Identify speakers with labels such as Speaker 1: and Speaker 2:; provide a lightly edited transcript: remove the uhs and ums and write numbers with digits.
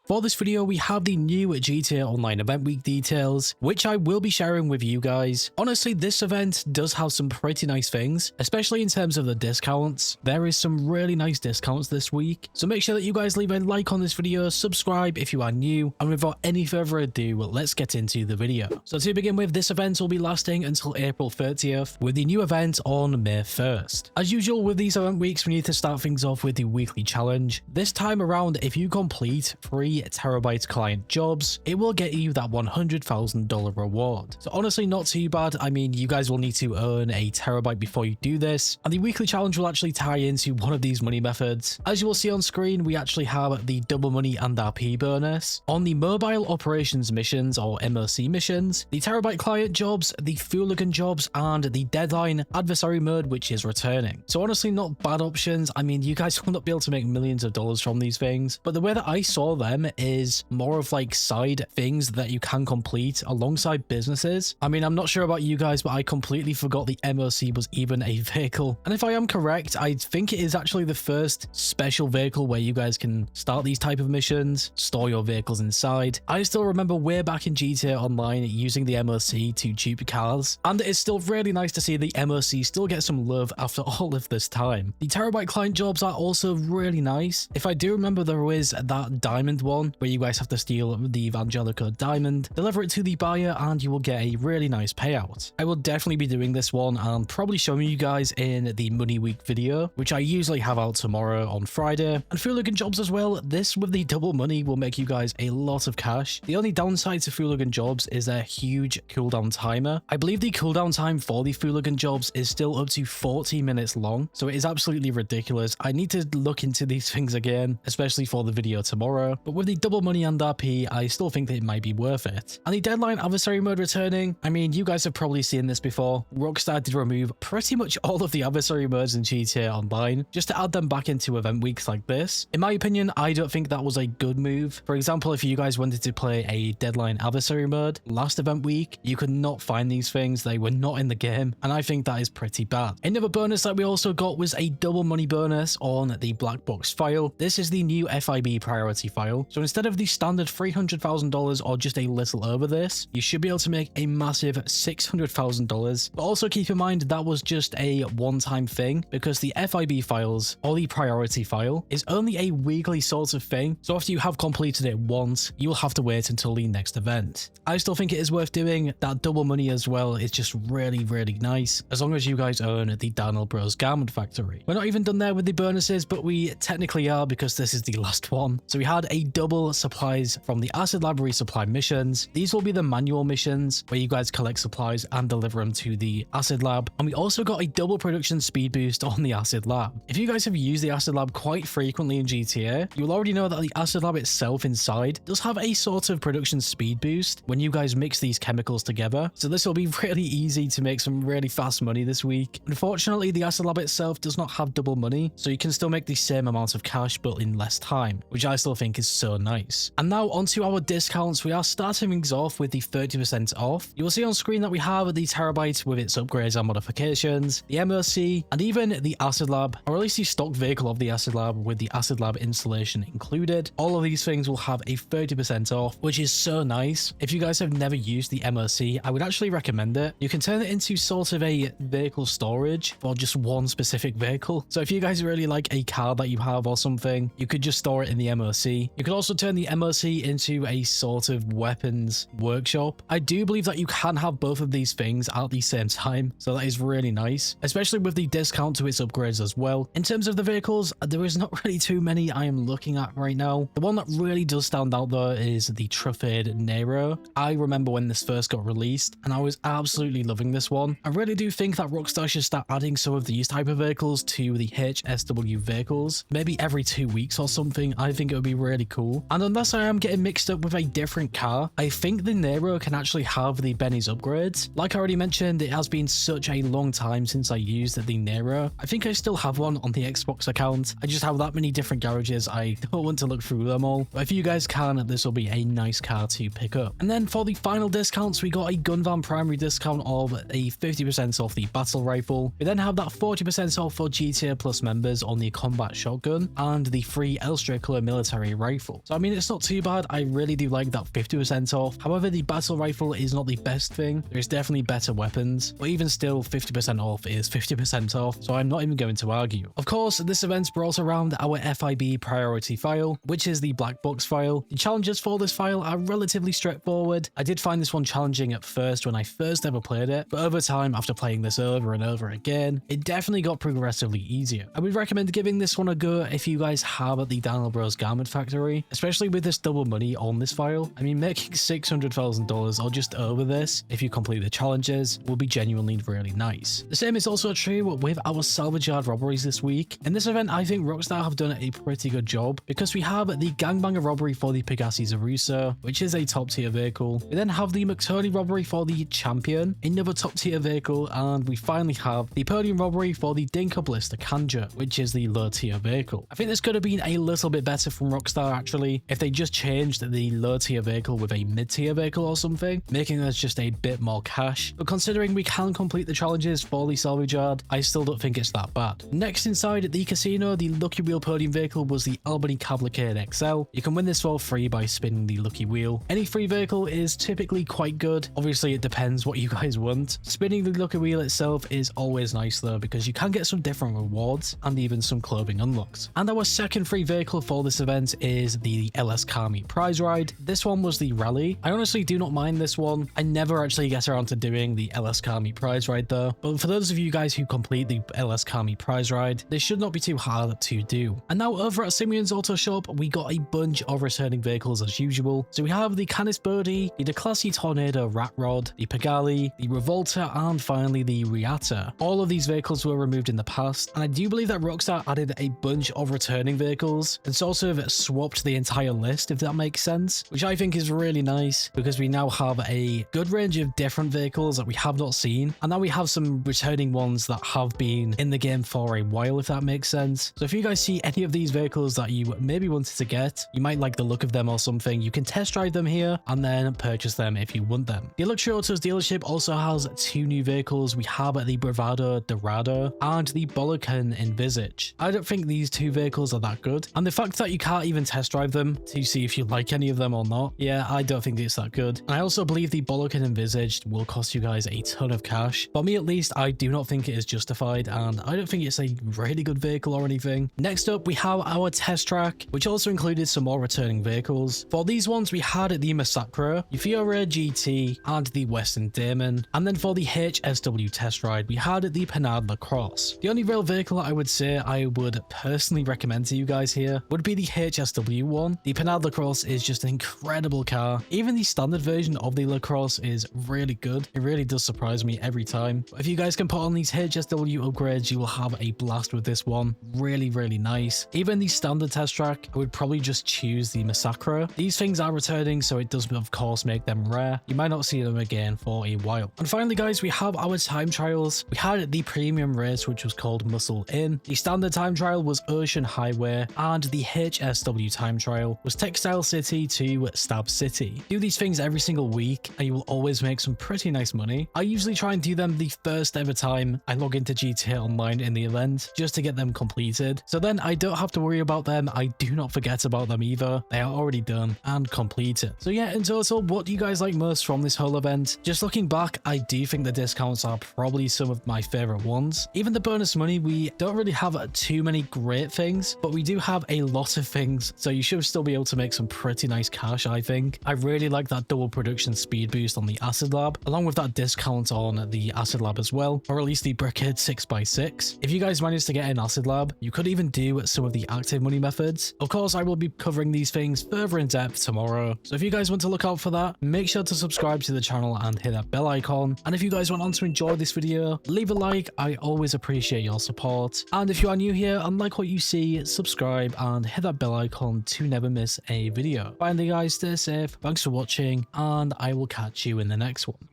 Speaker 1: For this video, we have the new GTA Online Event Week details, which I will be sharing with you guys. Honestly, this event does have some pretty nice things, especially in terms of the discounts. There is some really nice discounts this week, so make sure that you guys leave a like on this video, subscribe if you are new, and without any further ado, let's get into the video. So to begin with, this event will be lasting until April 30th, with the new event on May 1st. As usual with these event weeks, we need to start things off with the weekly challenge. This time around, if you complete 3 terabyte client jobs, it will get you that $100,000 reward. So honestly, not too bad. I mean, you guys will need to earn a terabyte before you do this, and the weekly challenge will actually tie into one of these money methods. As you will see on screen, we actually have the double money and RP bonus. On the mobile operations missions or MOC missions, the terabyte client jobs, the Fooligan jobs, and the deadline adversary mode, which is returning. So honestly, not bad options. I mean, you guys will not be able to make millions of dollars from these things, but the way that I saw them is more of like side things that you can complete alongside businesses. I mean, I'm not sure about you guys, but I completely forgot the MOC was even a vehicle. And if I am correct, I think it is actually the first special vehicle where you guys can start these type of missions, store your vehicles inside. I still remember way back in GTA Online using the MOC to dupe cars, and it's still really nice to see the MOC still get some love after all of this time. The terabyte client jobs are also really nice. If I do remember, there is that diamond one where you guys have to steal the Evangelico diamond, deliver it to the buyer, and you will get a really nice payout. I will definitely be doing this one and probably showing you guys in the Money Week video, which I usually have out tomorrow on Friday. And Fooligan jobs as well, this with the double money will make you guys a lot of cash. The only downside to Fooligan jobs is a huge cooldown timer. I believe the cooldown time for the Fooligan jobs is still up to 40 minutes long, so it is absolutely ridiculous. I need to look into these things again, especially for the video tomorrow, but with the double money and RP, I still think that it might be worth it. And the deadline adversary mode returning, I mean, you guys have probably seen this before. Rockstar did remove pretty much all of the adversary modes in GTA Online just to add them back into event weeks like this. In my opinion, I don't think that was a good move. For example, if you guys wanted to play a deadline adversary mode last event week, you could not find these things. They were not in the game, and I think that is pretty bad. Another bonus that we also got was a double money bonus on the black box file. This is the new FIB Priority File. So instead of the standard $300,000 or just a little over this, you should be able to make a massive $600,000. But also keep in mind that was just a one-time thing, because the FIB files or the priority file is only a weekly sort of thing. So after you have completed it once, you will have to wait until the next event. I still think it is worth doing. That double money as well is just really, really nice, as long as you guys own the Daniel Bros Garment Factory. We're not even done there with the bonuses, but we technically are, because this is the last one. So we had a double supplies from the Acid Lab resupply missions. These will be the manual missions where you guys collect supplies and deliver them to the Acid Lab. And we also got a double production speed boost on the Acid Lab. If you guys have used the Acid Lab quite frequently in GTA, you'll already know that the Acid Lab itself inside does have a sort of production speed boost when you guys mix these chemicals together. So this will be really easy to make some really fast money this week. Unfortunately, the Acid Lab itself does not have double money, so you can still make the same amount of cash but in less time, which I still think is so nice. And now onto our discounts. We are starting things off with the 30% off. You will see on screen that we have the terabyte with its upgrades and modifications, the MOC, and even the Acid Lab, or at least the stock vehicle of the Acid Lab with the Acid Lab installation included. All of these things will have a 30% off, which is so nice. If you guys have never used the MOC, I would actually recommend it. You can turn it into sort of a vehicle storage for just one specific vehicle. So if you guys really like a car that you have or something, you could just store it in the MOC. You could also turn the MOC into a sort of weapons workshop. I do believe that you can have both of these things at the same time, so that is really nice, especially with the discount to its upgrades as well. In terms of the vehicles, there is not really too many I am looking at right now. The one that really does stand out though is the Truffade Nero. I remember when this first got released, and I was absolutely loving this one. I really do think that Rockstar should start adding some of these type of vehicles to the HSW vehicles, maybe every 2 weeks or something. I think it would be really cool. And unless I am getting mixed up with a different car, I think the Nero can actually have the Benny's upgrades. Like I already mentioned, it has been such a long time since I used the Nero. I think I still have one on the Xbox account. I just have that many different garages, I don't want to look through them all. But if you guys can, this will be a nice car to pick up. And then for the final discounts, we got a gun van primary discount of a 50% off the battle rifle. We then have that 40% off for GTA Plus members on the combat shotgun and the free Elstricler military rifle. rifle. So I mean, it's not too bad. I really do like that 50% off. However, the battle rifle is not the best thing. There's definitely better weapons, but even still 50% off is 50% off, so I'm not even going to argue. Of course, this event brought around our FIB Priority File, which is the black box file. The challenges for this file are relatively straightforward. I did find this one challenging at first when I first ever played it, but over time, after playing this over and over again, it definitely got progressively easier. I would recommend giving this one a go if you guys have at the Daniel Bros Garment Factory, especially with this double money on this file. I mean, making $600,000 or just over this if you complete the challenges will be genuinely really nice. The same is also true with our Salvage Yard robberies this week. In this event, I think Rockstar have done a pretty good job because we have the Gangbanger robbery for the Pegassi Zarusa, which is a top tier vehicle. We then have the McTurney robbery for the Champion, another top tier vehicle, and we finally have the Podium robbery for the Dinka Blister Kanja, which is the low tier vehicle. I think this could have been a little bit better from Rockstar actually, if they just changed the low tier vehicle with a mid tier vehicle or something, making us just a bit more cash. But considering we can complete the challenges for the Salvage Yard, I still don't think it's that bad. Next inside the casino, the Lucky Wheel Podium vehicle was the Albany Cavalcade XL. You can win this for free by spinning the Lucky Wheel. Any free vehicle is typically quite good. Obviously, it depends what you guys want. Spinning the Lucky Wheel itself is always nice though, because you can get some different rewards and even some clothing unlocks. And our second free vehicle for this event is the LS Car Meet Prize Ride. This one was the Rally. I honestly do not mind this one. I never actually get around to doing the LS Car Meet Prize Ride though, but for those of you guys who complete the LS Car Meet Prize Ride, this should not be too hard to do. And now over at Simeone's Autoshop, we got a bunch of returning vehicles as usual. So we have the Canis Birdie, the Declassi Tornado Rat Rod, the Pagali, the Revolta, and finally the Riata. All of these vehicles were removed in the past, and I do believe that Rockstar added a bunch of returning vehicles and sort of swapped the entire list, if that makes sense, which I think is really nice because we now have a good range of different vehicles that we have not seen, and now we have some returning ones that have been in the game for a while, if that makes sense. So if you guys see any of these vehicles that you maybe wanted to get, you might like the look of them or something, you can test drive them here and then purchase them if you want them. The Luxury Autos dealership also has two new vehicles. We have the Bravado Dorado and the Bolocan Envisage. I don't think these two vehicles are that good, and the fact that you can't even test drive them to see if you like any of them or not, yeah, I don't think it's that good. And I also believe the Bolocan Envisaged will cost you guys a ton of cash. For me at least, I do not think it is justified, and I don't think it's a really good vehicle or anything. Next up, we have our test track, which also included some more returning vehicles. For these ones, we had the Massacre, the Fiore GT, and the Western Daemon. And then for the HSW test ride, we had the Panhard Lacrosse. The only real vehicle I would say I would personally recommend to you guys here would be the HSW one. The Panhard Lacrosse is just an incredible car. Even the standard version of the Lacrosse is really good. It really does surprise me every time. But if you guys can put on these HSW upgrades, you will have a blast with this one. Really, really nice. Even the standard test track, I would probably just choose the Massacre. These things are returning, so it does of course make them rare. You might not see them again for a while. And finally guys, we have our time trials. We had the premium race, which was called Muscle In. The standard time trial was Ocean Highway, and the HSW time trial was Textile City to Stab City. Do these things every single week and you will always make some pretty nice money. I usually try and do them the first ever time I log into GTA Online in the event, just to get them completed. So then I don't have to worry about them. I do not forget about them either. They are already done and completed. So yeah, in total, what do you guys like most from this whole event? Just looking back, I do think the discounts are probably some of my favorite ones. Even the bonus money, we don't really have too many great things, but we do have a lot of things, so you should still be able to make some pretty nice cash, I think. I really like that double production speed boost on the Acid Lab, along with that discount on the Acid Lab as well, or at least the Brickhead 6x6. If you guys manage to get an Acid Lab, you could even do some of the active money methods. Of course, I will be covering these things further in depth tomorrow, so if you guys want to look out for that, make sure to subscribe to the channel and hit that bell icon. And if you guys went on to enjoy this video, leave a like. I always appreciate your support. And if you are new here and like what you see, subscribe and hit that bell icon to never miss a video. Finally guys, stay safe, thanks for watching, and I will catch you in the next one.